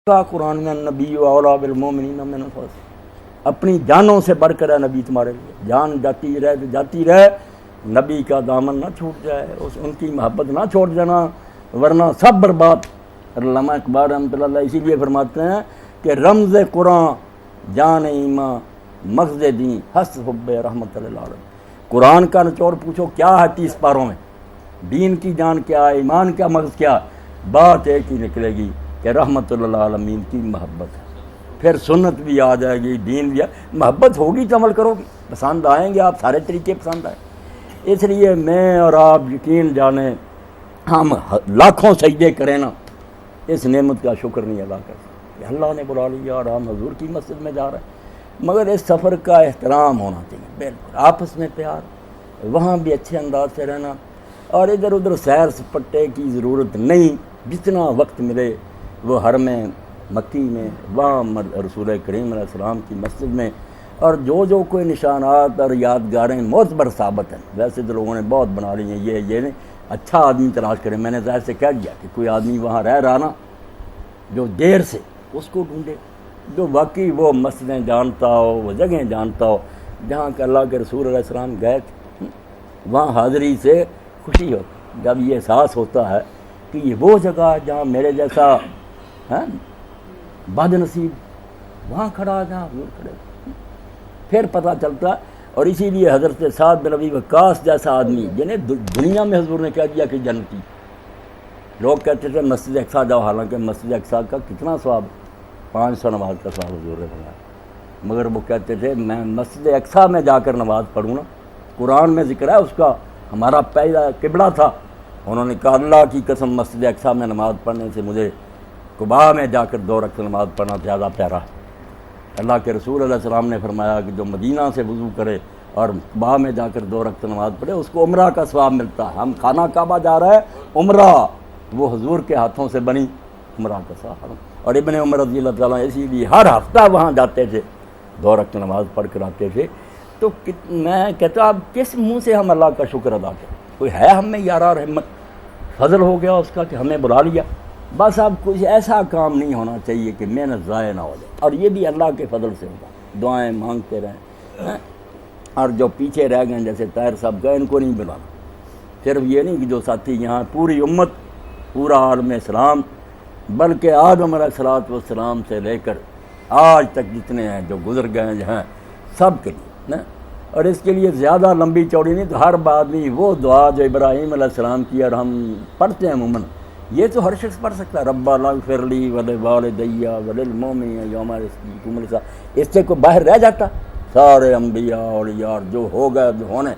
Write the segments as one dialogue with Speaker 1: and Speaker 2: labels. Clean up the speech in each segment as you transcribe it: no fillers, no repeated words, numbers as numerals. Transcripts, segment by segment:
Speaker 1: کا قرآن میں نبی اولا بالمومنین من انفسہم، اپنی جانوں سے بڑھ کر ہے نبی تمہارے لیے، جان جاتی رہے نبی کا دامن نہ چھوٹ جائے، ان کی محبت نہ چھوڑ دینا ورنہ سب برباد۔ علامہ اقبال رحمۃ اللہ علیہ اسی لیے فرماتے ہیں کہ رمز قرآن جان ایمان مغز دین حس حب رحمت للعالمین۔ قرآن کا نچوڑ پوچھو کیا ہے 30 پاروں میں، دین کی جان کیا ہے، ایمان کیا، مغز کیا، بات ایک ہی نکلے گی کہ رحمت للعالمین کی محبت ہے۔ پھر سنت بھی آ جائے گی، دین بھی محبت ہوگی تو عمل کرو گی، پسند آئیں گے آپ سارے طریقے پسند آئیں۔ اس لیے میں اور آپ یقین جانیں ہم لاکھوں سجدے کریں نا، اس نعمت کا شکر نہیں ادا کر سکتے۔ اللہ نے بلا لیا اور ہم حضور کی مسجد میں جا رہے ہیں، مگر اس سفر کا احترام ہونا چاہیے، بالکل آپس میں پیار، وہاں بھی اچھے انداز سے رہنا، اور ادھر ادھر سیر سپٹے کی ضرورت نہیں۔ جتنا وقت ملے وہ حرم مکی میں، وہاں رسول کریم علیہ السلام کی مسجد میں، اور جو کوئی نشانات اور یادگاریں معتبر ثابت ہیں، ویسے تو لوگوں نے بہت بنا لی ہیں، یہ نہیں، اچھا آدمی تلاش کرے۔ میں نے ظاہر سے کہہ دیا کہ کوئی آدمی وہاں رہ رہا نا جو دیر سے، اس کو ڈھونڈے جو واقعی وہ مسجدیں جانتا ہو، وہ جگہیں جانتا ہو جہاں کہ اللہ کے رسول علیہ السلام گئے تھے، وہاں حاضری سے خوشی ہوتی جب یہ احساس ہوتا ہے کہ یہ وہ جگہ ہے جہاں میرے جیسا بد نصیب وہاں کھڑا، جہاں حضور کھڑے، پھر پتہ چلتا۔ اور اسی لیے حضرت سعد بن ابی وقاص جیسا آدمی جنہیں دنیا میں حضور نے کہہ دیا کہ جنتی، لوگ کہتے تھے مسجد اقصیٰ جاؤ، حالانکہ مسجد اقصیٰ کا کتنا ثواب، 500 نماز کا ثواب حضور نے فرمایا، مگر وہ کہتے تھے میں مسجد اقصیٰ میں جا کر نماز پڑھوں نا، قرآن میں ذکر ہے اس کا، ہمارا پہلا قبلہ تھا۔ انہوں نے کہا اللہ کی قسم مسجد اقصیٰ میں نماز پڑھنے سے مجھے قباء میں جا کر 2 رکعت نماز پڑھنا زیادہ پیارا ہے۔ اللہ کے رسول علیہ السلام نے فرمایا کہ جو مدینہ سے وضو کرے اور قباء میں جا کر 2 رکعت نماز پڑھے اس کو عمرہ کا ثواب ملتا ہے۔ ہم خانہ کعبہ جا رہے ہیں، عمرہ وہ حضور کے ہاتھوں سے بنی عمرہ کا ثواب۔ اور ابن عمر رضی اللہ تعالیٰ اسی لیے ہر ہفتہ وہاں جاتے تھے، 2 رکعت نماز پڑھ کر آتے تھے۔ تو میں کہتا اب کس منہ سے ہم اللہ کا شکر ادا کریں؟ کوئی ہے ہم میں یارہ رحمت، فضل ہو گیا اس کا کہ ہمیں بلا لیا، بس اب کچھ ایسا کام نہیں ہونا چاہیے کہ محنت ضائع نہ ہو جائے، اور یہ بھی اللہ کے فضل سے ہوگا، دعائیں مانگتے رہیں۔ اور جو پیچھے رہ گئے جیسے طاہر صاحب کا، ان کو نہیں بلانا، صرف یہ نہیں کہ جو ساتھی یہاں پوری امت، پورا عالم اسلام، بلکہ آدم علیہ السلام سے لے کر آج تک جتنے ہیں جو گزر گئے ہیں سب کے لیے نا۔ اور اس کے لیے زیادہ لمبی چوڑی نہیں، تو ہر آدمی وہ دعا جو ابراہیم علیہ السلام کی اور ہم پڑھتے ہیں عموماً، یہ تو ہر شخص پڑھ سکتا ہے، رب اغفر لی ولوالدی وللمؤمنین یوم یقوم الحساب۔ اس سے کوئی باہر رہ جاتا؟ سارے انبیاء اولیاء جو ہو گئے جو ہونے،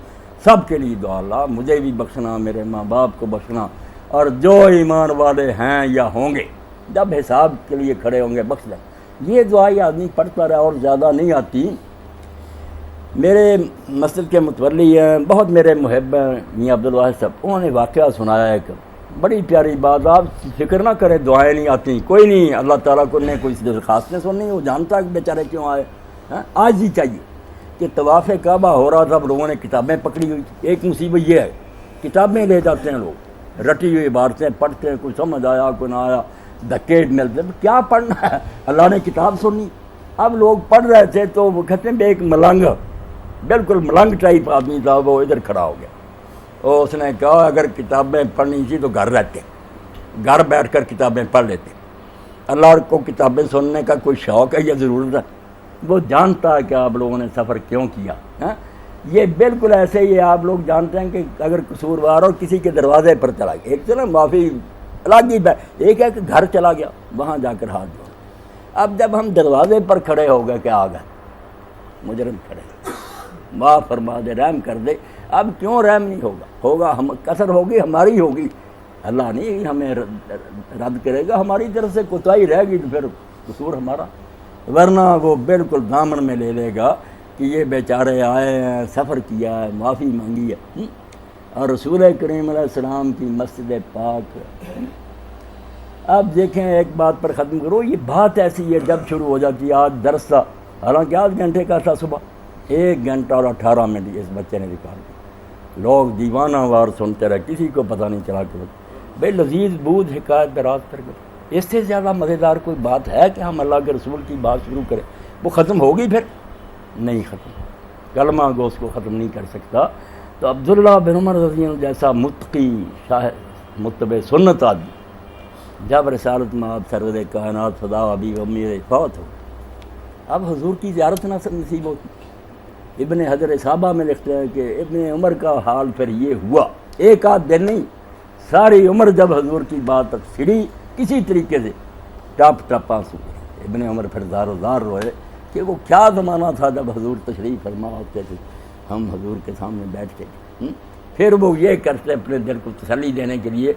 Speaker 1: سب کے لیے دعا، اللہ مجھے بھی بخشنا، میرے ماں باپ کو بخشنا، اور جو ایمان والے ہیں یا ہوں گے جب حساب کے لیے کھڑے ہوں گے بخش دیں۔ یہ دعا یہ آدمی پڑھتا رہا اور زیادہ نہیں آتی۔ میرے مسجد کے متولی ہیں، بہت میرے محب ہیں میاں عبدالواحد صاحب، انہوں نے واقعہ سنایا ایک بڑی پیاری بات، آپ فکر نہ کریں دعائیں نہیں آتی، کوئی نہیں، اللہ تعالیٰ کو نے کوئی درخواستیں سننی، وہ جانتا ہے کہ بیچارے کیوں آئے۔ آج ہی چاہیے کہ طواف کعبہ ہو رہا تھا، اب لوگوں نے کتابیں پکڑی ہوئی تھی۔ ایک مصیبت یہ ہے کتابیں لے جاتے ہیں لوگ، رٹی ہوئی عبارتیں پڑھتے ہیں، کوئی سمجھ آیا کوئی نہ آیا، دھکے ملتے ہیں، کیا پڑھنا ہے، اللہ نے کتاب سننی۔ اب لوگ پڑھ رہے تھے تو وہ کہتے ہیں ایک ملنگ، بالکل ملنگ ٹائپ آدمی تھا، وہ ادھر کھڑا ہو گیا، اور اس نے کہا اگر کتابیں پڑھنی تھی تو گھر رہتے، گھر بیٹھ کر کتابیں پڑھ لیتے، اللہ کو کتابیں سننے کا کوئی شوق ہے یا ضرورت ہے؟ وہ جانتا ہے کہ آپ لوگوں نے سفر کیوں کیا۔ یہ بالکل ایسے ہی آپ لوگ جانتے ہیں کہ اگر قصوروار اور کسی کے دروازے پر چلا گیا، ایک تو نا معافی الگ ہی، ایک ہے کہ گھر چلا گیا وہاں جا کر ہاتھ دھونا۔ اب جب ہم دروازے پر کھڑے ہو گئے کہ آ گئے مجرم کھڑے، معاف فرما دے، رحم کر دے، اب کیوں رحم نہیں ہوگا، ہم کثر ہوگی ہماری ہوگی، اللہ نہیں ہمیں رد کرے گا، ہماری طرف سے کوتاہی رہے گی تو پھر قصور ہمارا، ورنہ وہ بالکل دامن میں لے لے گا کہ یہ بیچارے آئے ہیں، سفر کیا ہے، معافی مانگی ہے۔ اور رسول کریم علیہ السلام کی مسجد پاک، اب دیکھیں ایک بات پر ختم کرو، یہ بات ایسی ہے جب شروع ہو جاتی ہے، آج درس تھا، حالانکہ 8 گھنٹے کا تھا صبح، 1 گھنٹہ اور 18 منٹ اس بچے نے نکال دیا، لوگ دیوانہ وار سنتے رہے، کسی کو پتہ نہیں چلا کہ بھئی لذیذ بود حکایت برات کر گئے۔ اس سے زیادہ مزیدار کوئی بات ہے کہ ہم اللہ کے رسول کی بات شروع کریں؟ وہ ختم ہوگی پھر نہیں ختم، کلمہ گو اس کو ختم نہیں کر سکتا۔ تو عبداللہ بن عمر رضی اللہ جیسا متقی شاہ متبع سنت آدمی جب رسالت مآب سرور کائنات فدا ابی و امی فوت ہو، اب حضور کی زیارت نہ نصیب ہوتی۔ ابن حجر صحابہ میں لکھتے ہیں کہ ابن عمر کا حال پھر یہ ہوا، ایک آدھ دن نہیں، ساری عمر جب حضور کی بات تک چھڑی کسی طریقے سے ٹپ ٹپ آنسو۔ ابن عمر پھر زار و زار روئے کہ وہ کیا زمانہ تھا جب حضور تشریف فرما ہوتے تھے، ہم حضور کے سامنے بیٹھتے تھے۔ پھر وہ یہ کرتے اپنے دل کو تسلی دینے کے لیے،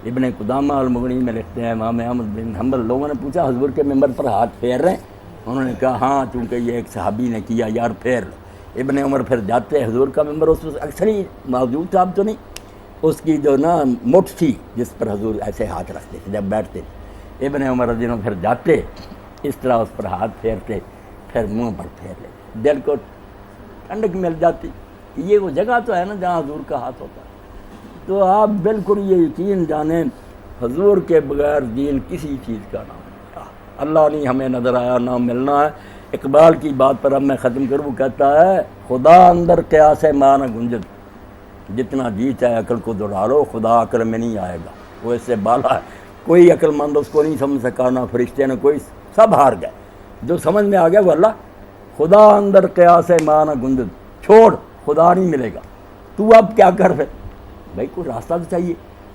Speaker 1: ابن قدامہ المغنی میں لکھتے ہیں امام احمد بن حنبل، لوگوں نے پوچھا حضور کے ممبر پر ہاتھ پھیر رہے ہیں؟ انہوں نے کہا ہاں، چونکہ یہ ایک صحابی نے کیا، یار پھیر لو۔ ابن عمر پھر جاتے، حضور کا ممبر اس وقت اکثر ہی موجود تھا، اب تو نہیں، اس کی جو نا مٹھ تھی جس پر حضور ایسے ہاتھ رکھتے تھے جب بیٹھتے تھے، ابن عمر رضی اللہ عنہ پھر جاتے اس طرح اس پر ہاتھ پھیرتے، پھر منہ پر پھیر لیتے، دل کو ٹھنڈک مل جاتی۔ یہ وہ جگہ تو ہے نا جہاں حضور کا ہاتھ ہوتا ہے۔ تو آپ بالکل یہ یقین جانیں، حضور کے بغیر دین کسی چیز کا نام نہیں۔ اللہ نہیں ہمیں نظر آیا، نہ ملنا ہے۔ اقبال کی بات پر اب میں ختم کروں، کہتا ہے خدا اندر قیاس ماں نہ گنجد، جتنا جی چاہے عقل کو دوڑالو، خدا عقل میں نہیں آئے گا، وہ اس سے بالا ہے، کوئی عقل مند اس کو نہیں سمجھ سکا، نہ فرشتے نہ کوئی، سب ہار گئے۔ جو سمجھ میں آ گیا وہ اللہ۔ خدا اندر قیاس ماں نہ گنجد، چھوڑ، خدا نہیں ملے گا، تو اب کیا کر پھر؟ بھائی کوئی راستہ تو چاہیے۔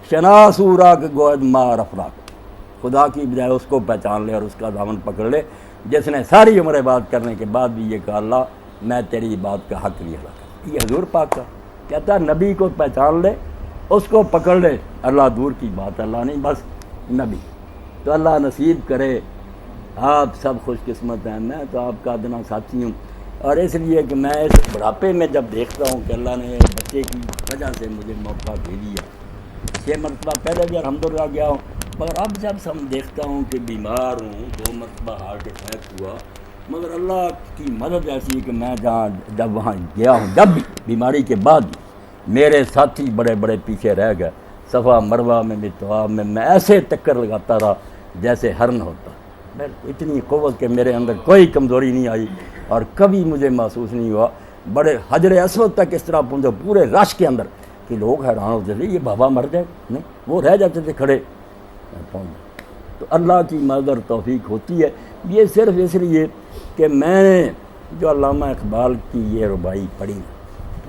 Speaker 1: شناسورا کے گوید ماں رفراق، خدا کی بجائے اس کو پہچان لے اور اس کا دامن پکڑ لے، جس نے ساری عمر بات کرنے کے بعد بھی یہ کہا اللہ میں تیری بات کا حق نہیں ادا کرتا۔ یہ حضور پاک کا کہتا ہے نبی کو پہچان لے، اس کو پکڑ لے، اللہ دور کی بات، اللہ نہیں بس نبی۔ تو اللہ نصیب کرے، آپ سب خوش قسمت ہیں، میں تو آپ کا ادنا ساتھی ہوں۔ اور اس لیے کہ میں اس بڑھاپے میں جب دیکھتا ہوں کہ اللہ نے بچے کی وجہ سے مجھے موقع دے دیا، 6 مرتبہ پہلے بھی الحمدللہ گیا ہوں، مگر اب جب ہم دیکھتا ہوں کہ بیمار ہوں، 2 مرتبہ ہارٹ اٹیک ہوا، مگر اللہ کی مدد ایسی ہے کہ میں جب وہاں گیا ہوں، جب بھی بیماری کے بعد بھی میرے ساتھی بڑے بڑے پیچھے رہ گئے، صفا مروہ میں طواف میں میں ایسے ٹکر لگاتا رہا جیسے ہرن ہوتا۔ اتنی قوت کہ میرے اندر کوئی کمزوری نہیں آئی اور کبھی مجھے محسوس نہیں ہوا۔ بڑے حجر اسود تک اس طرح پہنچے پورے رش کے اندر کہ لوگ حیران ہوتے تھے، یہ بابا مر جائے نہیں، وہ رہ جاتے تھے کھڑے پہنچ۔ تو اللہ کی مدد اور توفیق ہوتی ہے۔ یہ صرف اس لیے کہ میں نے جو علامہ اقبال کی یہ ربائی پڑھی،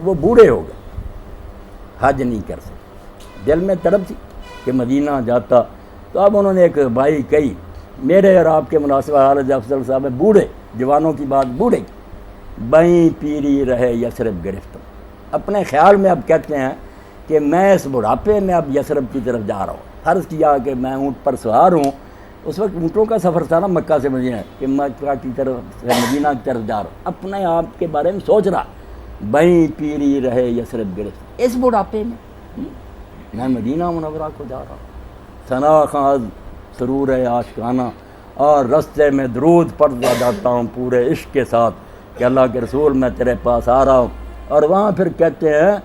Speaker 1: وہ بوڑھے ہو گئے، حج نہیں کر سکتے، دل میں طلب تھی کہ مدینہ جاتا، تو اب انہوں نے ایک ربائی کہی، میرے اور آپ کے مناسب حالت افضل صاحب بوڑھے، جوانوں کی بات بوڑھے کی، بائیں پیری رہے یثرب گرفتم۔ اپنے خیال میں اب کہتے ہیں کہ میں اس بڑھاپے میں اب یثرب کی طرف جا رہا ہوں۔ فرض کیا کہ میں اونٹ پر سوار ہوں، اس وقت اونٹوں کا سفر تھا نا مکہ سے مدینہ، کہ مکہ کی طرف مدینہ کی طرف جا رہا ہوں، اپنے آپ کے بارے میں سوچ رہا، بائیں پیری رہے یثرب گرفتم، اس بڑھاپے میں مدینہ منورہ کو جا رہا ہوں۔ ثنا خاز سرور عاشقانہ، اور رستے میں درود پڑھتا جاتا ہوں پورے عشق کے ساتھ کہ اللہ کے رسول میں تیرے پاس آ رہا ہوں۔ اور وہاں پھر کہتے ہیں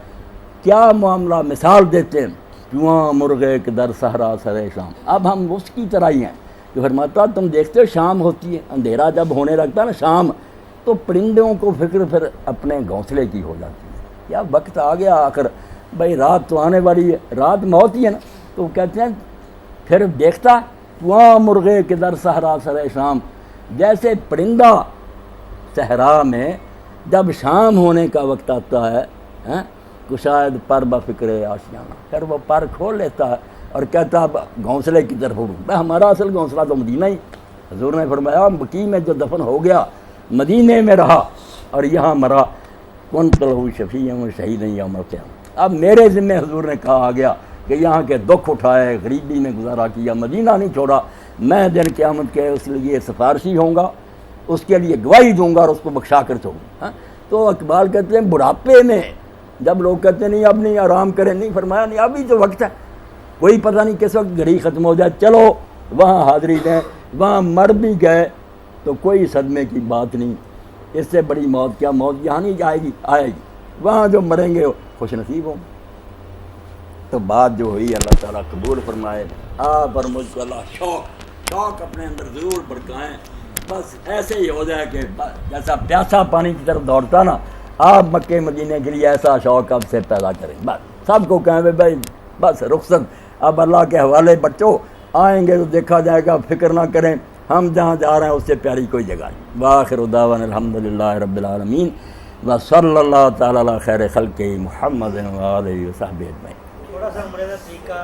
Speaker 1: کیا معاملہ، مثال دیتے ہیں، جواں مرغے کے در صحرا سر شام۔ اب ہم اس کی طرح ہی ہیں کہ فرماتا تم دیکھتے ہو شام ہوتی ہے، اندھیرا جب ہونے لگتا ہے نا شام، تو پرندوں کو فکر پھر اپنے گھونسلے کی ہو جاتی ہے، کیا وقت آ گیا آخر، بھائی رات تو آنے والی ہے، رات موت ہی ہے نا۔ تو کہتے ہیں پھر دیکھتا وہاں مرغے کے در صحرا سر شام، جیسے پرندہ صحرا میں جب شام ہونے کا وقت آتا ہے، کشاید پر بفکر آشیانہ، پھر وہ پر کھول لیتا ہے اور کہتا اب گھونسلے کی طرف اڑوں۔ ہمارا اصل گھونسلہ تو مدینہ ہی، حضور نے فرمایا مکی میں جو دفن ہو گیا مدینے میں رہا اور یہاں مرا، کنت لہ شفیعا و شہیدا یوم القیامہ۔ اب میرے ذمہ حضور نے کہا آ گیا کہ یہاں کے دکھ اٹھائے، غریبی میں گزارا کیا، مدینہ نہیں چھوڑا، میں دن قیامت کے اس لیے سفارشی ہوں گا، اس کے لیے گواہی دوں گا اور اس کو بخشا کر چھوڑوں۔ تو اقبال کہتے ہیں بڑھاپے میں جب لوگ کہتے ہیں نہیں اب نہیں آرام کریں، نہیں، فرمایا نہیں، ابھی تو وقت ہے، کوئی پتہ نہیں کس وقت گھڑی ختم ہو جائے، چلو وہاں حاضری دیں، وہاں مر بھی گئے تو کوئی صدمے کی بات نہیں، اس سے بڑی موت کیا، موت یہاں نہیں جائے گی، آئے گی، وہاں جو مریں گے خوش نصیب ہوں۔ تو بات جو ہوئی اللہ تعالیٰ قبول فرمائے، آپ اور مجھ کو اللہ شوق شوق اپنے اندر ضرور بڑکائیں، بس ایسے ہی ہو جائے کہ جیسا پیاسا پانی کی طرف دوڑتا نا، آپ مکے مدینے کے لیے ایسا شوق اب سے پیدا کریں۔ بس سب کو کہیں بھائی بس رخصت اب اللہ کے حوالے بچوں، آئیں گے تو دیکھا جائے گا، فکر نہ کریں، ہم جہاں جا رہے ہیں اس سے پیاری کوئی جگہ نہیں۔ وآخر دعوانا الحمدللہ رب العالمین وصلی اللہ تعالی علی خیر خلقہ محمد وآلہ وصحبہ اجمعین۔
Speaker 2: تھوڑا سا عمرے کا طریقہ